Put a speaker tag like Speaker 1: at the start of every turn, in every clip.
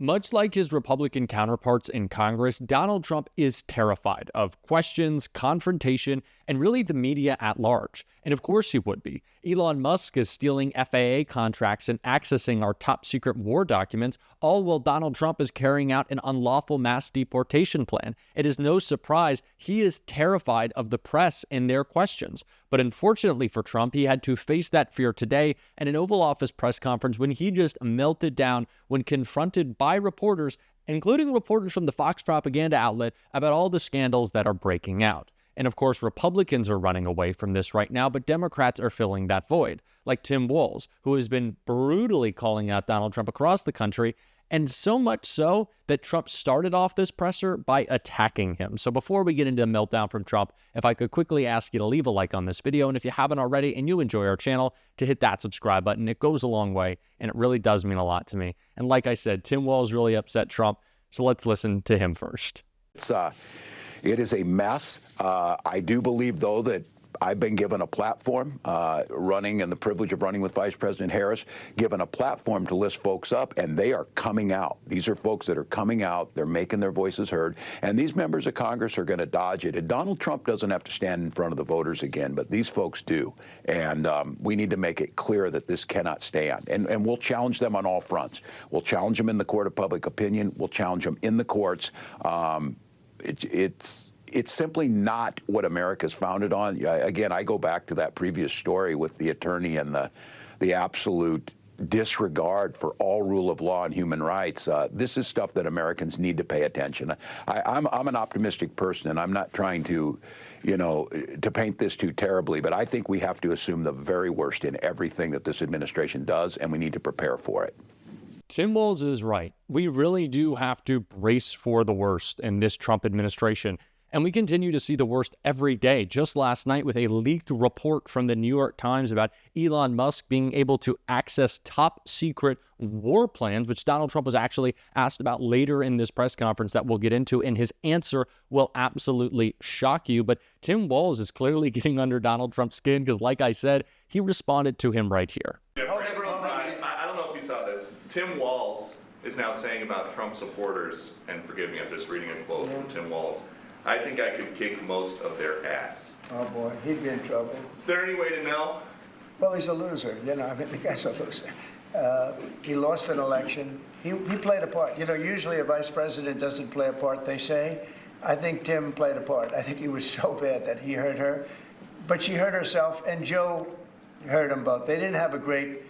Speaker 1: Much like his Republican counterparts in Congress, Donald Trump is terrified of questions, confrontation, and really the media at large. And of course he would be. Elon Musk is stealing FAA contracts and accessing our top secret war documents, all while Donald Trump is carrying out an unlawful mass deportation plan. It is no surprise he is terrified of the press and their questions. But unfortunately for Trump, he had to face that fear today at an Oval Office press conference when he just melted down when confronted by reporters, including reporters from the Fox propaganda outlet, about all the scandals that are breaking out. And of course, Republicans are running away from this right now, but Democrats are filling that void, like Tim Walz, who has been brutally calling out Donald Trump across the country, and so much so that Trump started off this presser by attacking him. So before we get into a meltdown from Trump, if I could quickly ask you to leave a like on this video, and if you haven't already and you enjoy our channel, to hit that subscribe button. It goes a long way, and it really does mean a lot to me. And like I said, Tim Walz really upset Trump, so let's listen to him first.
Speaker 2: It is a mess. I do believe, though, that I've been given a platform, running and the privilege of running with Vice President Harris, given a platform to lift folks up, and they are coming out. These are folks that are coming out. They're making their voices heard, and these members of Congress are going to dodge it. And Donald Trump doesn't have to stand in front of the voters again, but these folks do. And we need to make it clear that this cannot stand. And we'll challenge them on all fronts. We'll challenge them in the court of public opinion. We'll challenge them in the courts. It's simply not what America's founded on. Again, I go back to that previous story with the attorney and the absolute disregard for all rule of law and human rights. This is stuff that Americans need to pay attention. I'm an optimistic person, and I'm not trying to, to paint this too terribly, but I think we have to assume the very worst in everything that this administration does, and we need to prepare for it.
Speaker 1: Tim Walz is right. We really do have to brace for the worst in this Trump administration. And we continue to see the worst every day. Just last night with a leaked report from the New York Times about Elon Musk being able to access top secret war plans, which Donald Trump was actually asked about later in this press conference that we'll get into, and his answer will absolutely shock you. But Tim Walz is clearly getting under Donald Trump's skin because, like I said, he responded to him right here.
Speaker 3: I don't know if you saw this. Tim Walz is now saying about Trump supporters, and forgive me, I'm just reading a quote from Tim Walz, "I think I could kick most of their ass."
Speaker 4: Oh boy, he'd be in trouble.
Speaker 3: Is there any way to know?
Speaker 4: Well, he's a loser. The guy's a loser. He lost an election. He played a part. Usually a vice president doesn't play a part, they say. I think Tim played a part. I think he was so bad that he hurt her. But she hurt herself, and Joe hurt them both. They didn't have a great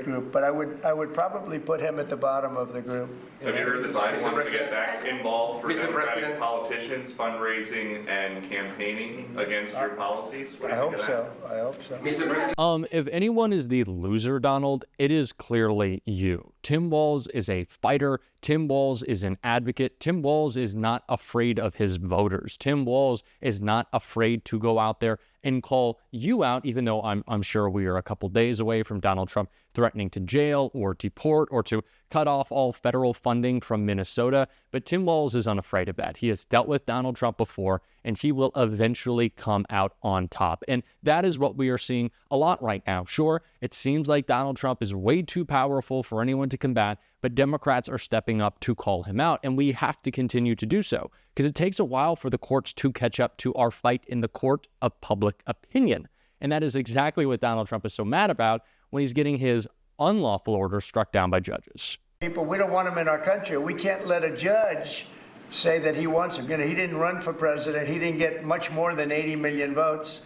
Speaker 4: group, but I would probably put him at the bottom of the group.
Speaker 3: Have you heard that Biden wants to get back involved for Democratic politicians, fundraising and campaigning against your policies?
Speaker 4: I hope so. I hope so.
Speaker 1: If anyone is the loser, Donald, it is clearly you. Tim Walz is a fighter. Tim Walz is an advocate. Tim Walz is not afraid of his voters. Tim Walz is not afraid to go out there and call you out, even though I'm sure we are a couple days away from Donald Trump threatening to jail or deport or to cut off all federal funding from Minnesota. But Tim Walz is unafraid of that. He has dealt with Donald Trump before, and he will eventually come out on top. And that is what we are seeing a lot right now. Sure, it seems like Donald Trump is way too powerful for anyone to combat, but Democrats are stepping up to call him out, and we have to continue to do so because it takes a while for the courts to catch up to our fight in the court of public opinion. And that is exactly what Donald Trump is so mad about when he's getting his unlawful order struck down by judges.
Speaker 4: People, we don't want him in our country. We can't let a judge say that he wants him. He didn't run for president. He didn't get much more than 80 million votes.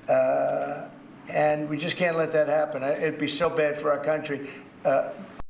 Speaker 4: And we just can't let that happen. It'd be so bad for our country.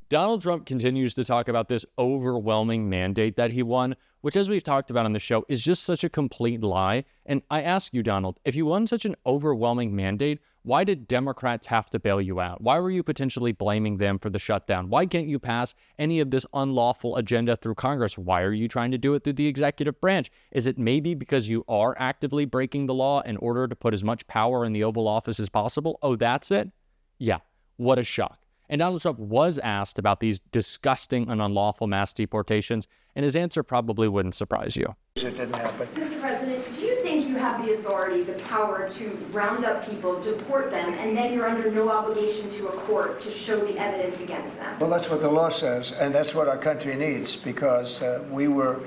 Speaker 1: Donald Trump continues to talk about this overwhelming mandate that he won, which, as we've talked about on the show, is just such a complete lie. And I ask you, Donald, if you won such an overwhelming mandate, why did Democrats have to bail you out? Why were you potentially blaming them for the shutdown? Why can't you pass any of this unlawful agenda through Congress? Why are you trying to do it through the executive branch? Is it maybe because you are actively breaking the law in order to put as much power in the Oval Office as possible? Oh, that's it? Yeah, what a shock. And Donald Trump was asked about these disgusting and unlawful mass deportations, and his answer probably wouldn't surprise you.
Speaker 4: It didn't happen.
Speaker 5: Mr. President, do you think you you have the authority, the power to round up people, deport them, and then you're under no obligation to a court to show the evidence against them.
Speaker 4: Well, that's what the law says, and that's what our country needs, because we were,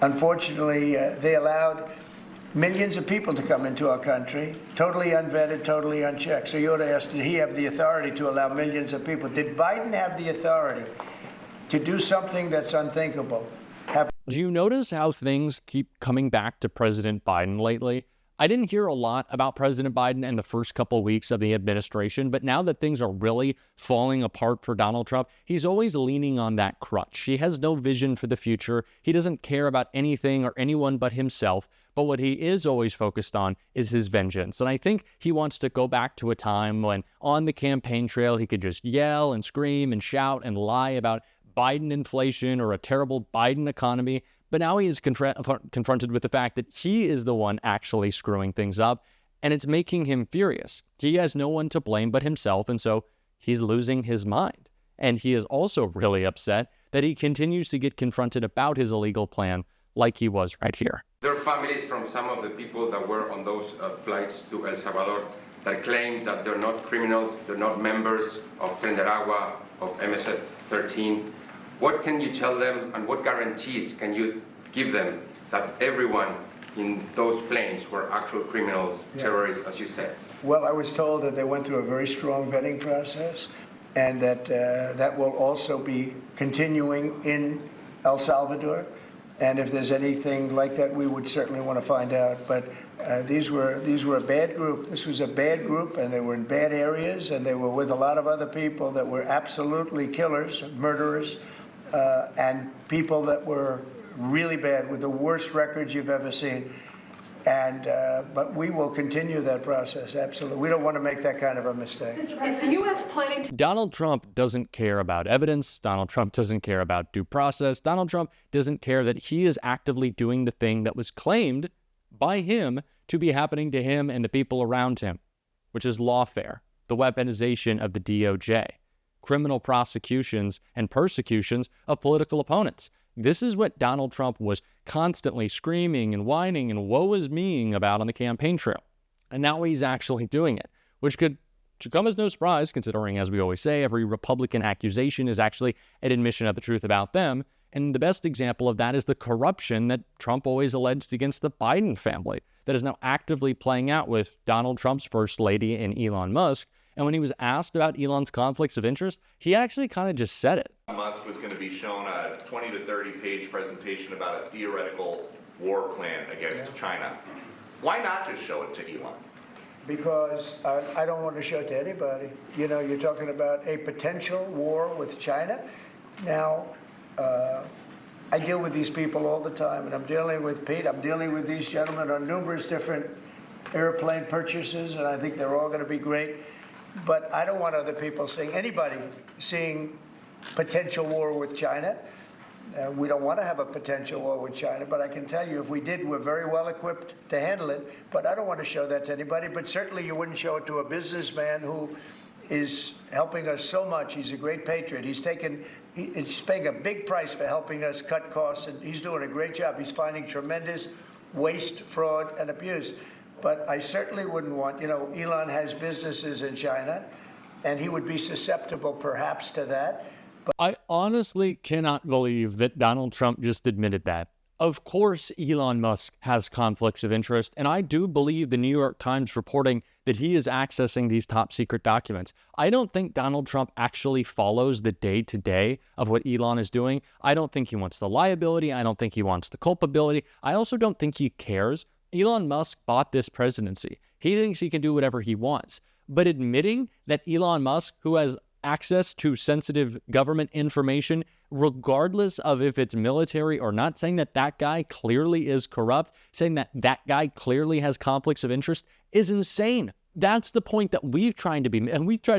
Speaker 4: unfortunately, they allowed millions of people to come into our country, totally unvetted, totally unchecked. So you ought to ask, did he have the authority to allow millions of people? Did Biden have the authority to do something that's unthinkable?
Speaker 1: Do you notice how things keep coming back to President Biden lately? I didn't hear a lot about President Biden in the first couple weeks of the administration, but now that things are really falling apart for Donald Trump, he's always leaning on that crutch. He has no vision for the future. He doesn't care about anything or anyone but himself. But what he is always focused on is his vengeance. And I think he wants to go back to a time when on the campaign trail, he could just yell and scream and shout and lie about Biden inflation or a terrible Biden economy. But now he is confronted with the fact that he is the one actually screwing things up, and it's making him furious. He has no one to blame but himself, and so he's losing his mind. And he is also really upset that he continues to get confronted about his illegal plan like he was right here.
Speaker 6: There are families from some of the people that were on those flights to El Salvador that claim that they're not criminals, they're not members of Tren de Aragua, of MS-13. What can you tell them, and what guarantees can you give them that everyone in those planes were actual criminals, terrorists, as you said?
Speaker 4: Well, I was told that they went through a very strong vetting process, and that that will also be continuing in El Salvador. And if there's anything like that, we would certainly want to find out. But these were a bad group. This was a bad group, and they were in bad areas, and they were with a lot of other people that were absolutely killers, murderers, and people that were really bad with the worst records you've ever seen. And but we will continue that process, absolutely. We don't want to make that kind of a mistake.
Speaker 7: Is the U.S. planning to...
Speaker 1: Donald Trump doesn't care about evidence. Donald Trump doesn't care about due process. Donald Trump doesn't care that he is actively doing the thing that was claimed by him to be happening to him and the people around him, which is lawfare, the weaponization of the DOJ, criminal prosecutions and persecutions of political opponents. This is what Donald Trump was constantly screaming and whining and woe is meing about on the campaign trail. And now he's actually doing it, which should come as no surprise, considering, as we always say, every Republican accusation is actually an admission of the truth about them. And the best example of that is the corruption that Trump always alleged against the Biden family that is now actively playing out with Donald Trump's first lady and Elon Musk. And when he was asked about Elon's conflicts of interest, he actually kind of just said it.
Speaker 3: Musk was going to be shown a 20 to 30 page presentation about a theoretical war plan against China. Why not just show it to Elon?
Speaker 4: Because I don't want to show it to anybody. You know, you're talking about a potential war with China. Now, I deal with these people all the time, and I'm dealing with Pete. I'm dealing with these gentlemen on numerous different airplane purchases, and I think they're all going to be great. But I don't want other people seeing, anybody seeing potential war with China. We don't want to have a potential war with China, but I can tell you if we did, we're very well equipped to handle it. But I don't want to show that to anybody. But certainly you wouldn't show it to a businessman who is helping us so much. He's a great patriot. He's paying a big price for helping us cut costs, and he's doing a great job. He's finding tremendous waste, fraud, and abuse. But I certainly wouldn't want, Elon has businesses in China, and he would be susceptible perhaps to that. But
Speaker 1: I honestly cannot believe that Donald Trump just admitted that. Of course, Elon Musk has conflicts of interest, and I do believe the New York Times reporting that he is accessing these top secret documents. I don't think Donald Trump actually follows the day-to-day of what Elon is doing. I don't think he wants the liability. I don't think he wants the culpability. I also don't think he cares. Elon Musk bought this presidency. He thinks he can do whatever he wants. But admitting that Elon Musk, who has access to sensitive government information, regardless of if it's military or not, saying that that guy clearly is corrupt, saying that that guy clearly has conflicts of interest, is insane. That's the point that we've tried to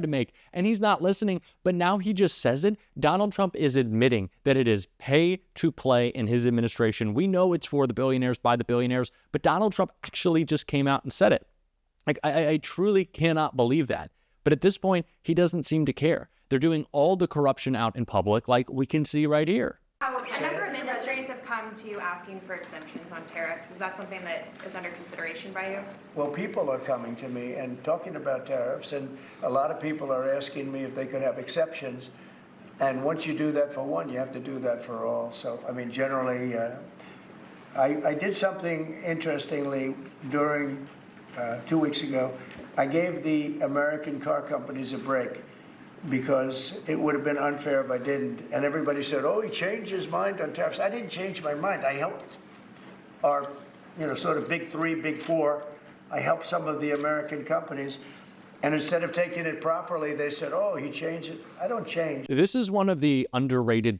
Speaker 1: make, and he's not listening, but now he just says it. Donald Trump is admitting that it is pay to play in his administration. We know it's for the billionaires, by the billionaires, but Donald Trump actually just came out and said it. I truly cannot believe that. But at this point, he doesn't seem to care. They're doing all the corruption out in public, like we can see right here.
Speaker 8: A number of industries have come
Speaker 7: come to you asking for exemptions on tariffs? Is that something that is under consideration by you?
Speaker 4: Well, people are coming to me and talking about tariffs, and a lot of people are asking me if they could have exceptions. And once you do that for one, you have to do that for all. So, I mean, generally, I did something interestingly during 2 weeks ago. I gave the American car companies a break because it would have been unfair if I didn't. And everybody said, oh, he changed his mind on tariffs. I didn't change my mind. I helped our, sort of big three, big four. I helped some of the American companies. And instead of taking it properly, they said, oh, he changed it. I don't change.
Speaker 1: This is one of the underrated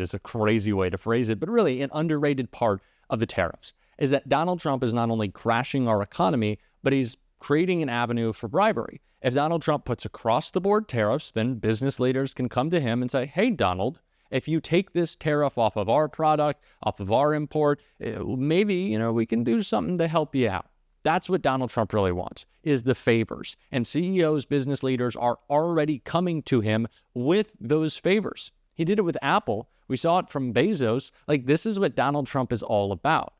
Speaker 1: is a crazy way to phrase it, but really an underrated part of the tariffs is that Donald Trump is not only crashing our economy, but he's creating an avenue for bribery. If Donald Trump puts across-the-board tariffs, then business leaders can come to him and say, hey, Donald, if you take this tariff off of our product, off of our import, maybe, we can do something to help you out. That's what Donald Trump really wants, is the favors. And CEOs, business leaders are already coming to him with those favors. He did it with Apple. We saw it from Bezos. This is what Donald Trump is all about.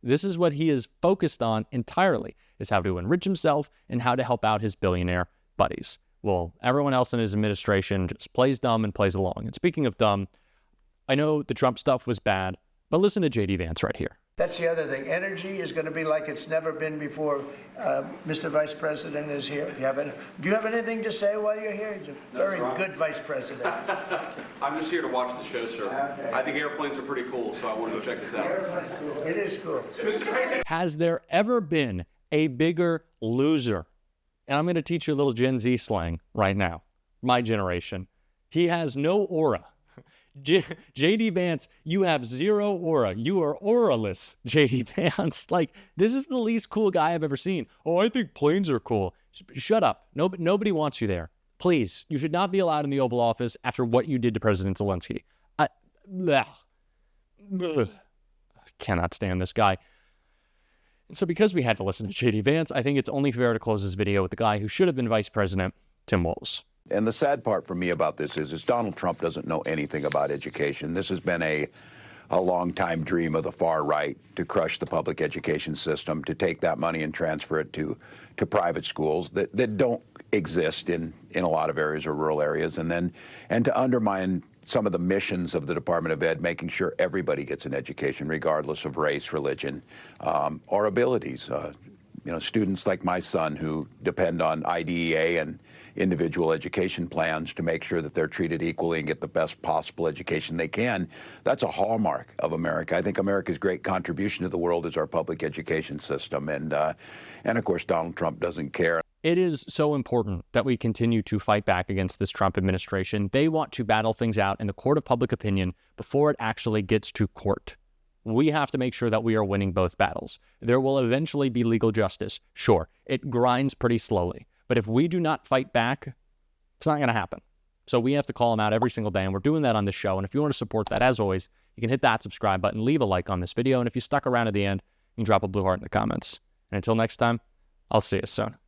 Speaker 1: This is what he is focused on entirely, is how to enrich himself and how to help out his billionaire buddies. Well, everyone else in his administration just plays dumb and plays along. And speaking of dumb, I know the Trump stuff was bad, but listen to J.D. Vance right here.
Speaker 4: That's the other thing. Energy is going to be like it's never been before. Mr. Vice President is here. Do you have anything to say while you're here? He's a very good Vice President.
Speaker 8: I'm just here to watch the show, sir.
Speaker 4: Okay.
Speaker 8: I think airplanes are pretty cool, so I want to go check this out.
Speaker 4: Airplane's cool. It is cool.
Speaker 1: Has there ever been a bigger loser? And I'm going to teach you a little Gen Z slang right now. My generation. He has no aura. J.D. Vance, you have zero aura. You are auraless, J.D. Vance. This is the least cool guy I've ever seen. Oh, I think planes are cool. Shut up. Nobody wants you there. Please, you should not be allowed in the Oval Office after what you did to President Zelensky. I cannot stand this guy. And so because we had to listen to J.D. Vance, I think it's only fair to close this video with the guy who should have been Vice President, Tim Walz.
Speaker 2: And the sad part for me about this is Donald Trump doesn't know anything about education. This has been a long-time dream of the far right to crush the public education system, to take that money and transfer it to private schools that don't exist in a lot of areas or rural areas, and to undermine some of the missions of the Department of Ed, making sure everybody gets an education regardless of race, religion, or abilities. Students like my son who depend on IDEA and individual education plans to make sure that they're treated equally and get the best possible education they can. That's a hallmark of America. I think America's great contribution to the world is our public education system. And of course, Donald Trump doesn't care.
Speaker 1: It is so important that we continue to fight back against this Trump administration. They want to battle things out in the court of public opinion before it actually gets to court. We have to make sure that we are winning both battles. There will eventually be legal justice. Sure, it grinds pretty slowly. But if we do not fight back, it's not going to happen. So we have to call them out every single day, and we're doing that on this show. And if you want to support that, as always, you can hit that subscribe button, leave a like on this video, and if you stuck around at the end, you can drop a blue heart in the comments. And until next time, I'll see you soon.